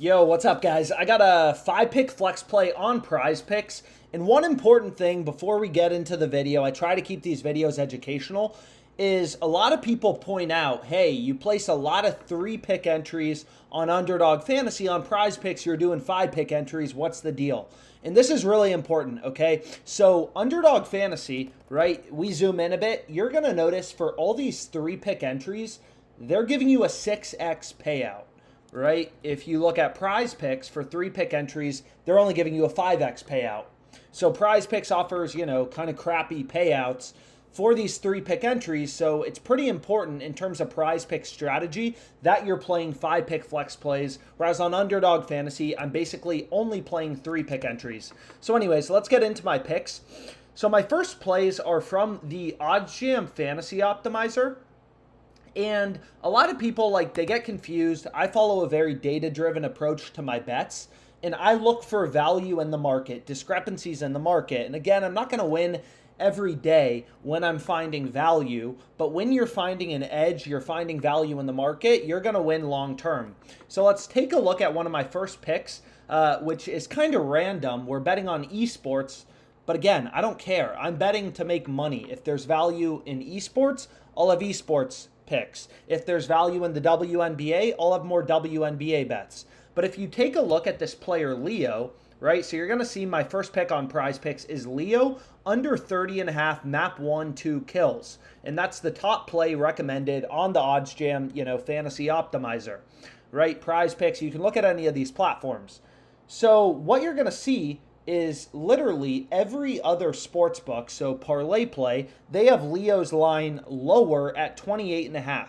Yo, what's up, guys? I got a 5-pick flex play on PrizePicks. And one important thing before we get into the video, I try to keep these videos educational, is a lot of people point out, hey, you place a lot of 3-pick entries on Underdog Fantasy. On PrizePicks, you're doing 5-pick entries. What's the deal? And this is really important, okay? So Underdog Fantasy, right, we zoom in a bit. You're going to notice for all these 3-pick entries, they're giving you a 6x payout. Right? If you look at PrizePicks for 3-pick entries, they're only giving you a 5x payout. So PrizePicks offers, kind of crappy payouts for these 3-pick entries. So it's pretty important in terms of PrizePicks strategy that you're playing 5-pick flex plays. Whereas on Underdog Fantasy, I'm basically only playing 3-pick entries. So anyways, let's get into my picks. So my first plays are from the OddsJam Fantasy Optimizer. And a lot of people, they get confused. I follow a very data-driven approach to my bets, and I look for value in the market, discrepancies in the market. And again, I'm not going to win every day when I'm finding value, but when you're finding an edge, you're finding value in the market, you're going to win long term. So let's take a look at one of my first picks, which is kind of random. We're betting on esports, but again, I don't care. I'm betting to make money. If there's value in esports, I'll have esports picks. If there's value in the WNBA, I'll have more WNBA bets. But if you take a look at this player, Leo, right? So you're going to see my first pick on PrizePicks is Leo under 30.5 map 1-2 kills. And that's the top play recommended on the OddsJam, fantasy optimizer, right? PrizePicks, you can look at any of these platforms. So what you're going to see is literally every other sports book, so Parlay Play, they have Leo's line lower at 28.5.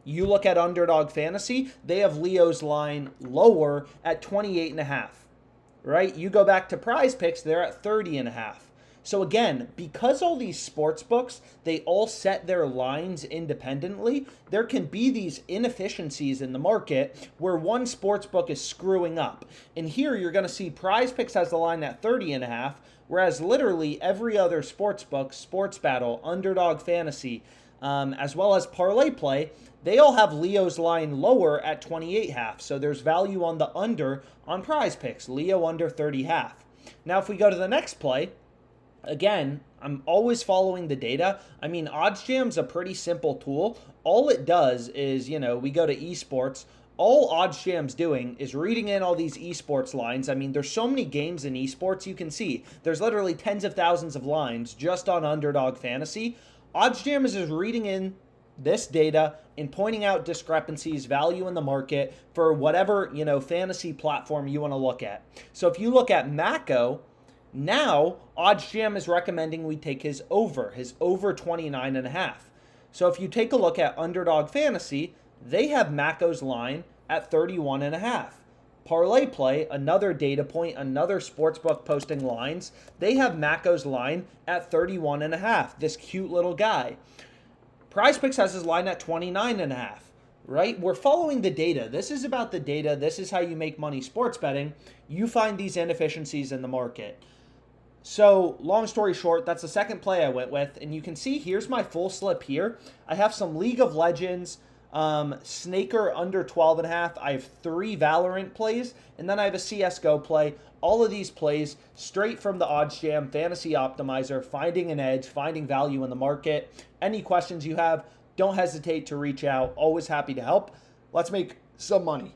You look at Underdog Fantasy, they have Leo's line lower at 28.5, right? You go back to PrizePicks, they're at 30.5. So again, because all these sports books, they all set their lines independently, there can be these inefficiencies in the market where one sports book is screwing up. And here you're going to see PrizePicks has the line at 30.5, whereas literally every other sports book, Sports Battle, Underdog Fantasy, as well as Parlay Play, they all have Leo's line lower at 28.5. So there's value on the under on PrizePicks, Leo under 30.5. Now if we go to the next play, again, I'm always following the data. I mean, OddsJam's a pretty simple tool. All it does is, we go to esports. All OddsJam's doing is reading in all these esports lines. I mean, there's so many games in esports you can see. There's literally tens of thousands of lines just on Underdog Fantasy. OddsJam is just reading in this data and pointing out discrepancies, value in the market for whatever, fantasy platform you want to look at. So if you look at Mako, now, OddsJam is recommending we take his over 29.5. So if you take a look at Underdog Fantasy, they have Mako's line at 31.5. Parlay Play, another data point, another sportsbook posting lines, they have Mako's line at 31.5, this cute little guy. PrizePicks has his line at 29.5. Right? We're following the data. This is about the data. This is how you make money sports betting. You find these inefficiencies in the market. So, long story short, that's the second play I went with. And you can see, here's my full slip here. I have some League of Legends, Snaker under 12.5. I have 3 Valorant plays. And then I have a CSGO play. All of these plays straight from the OddsJam Fantasy Optimizer, finding an edge, finding value in the market. Any questions you have, don't hesitate to reach out. Always happy to help. Let's make some money.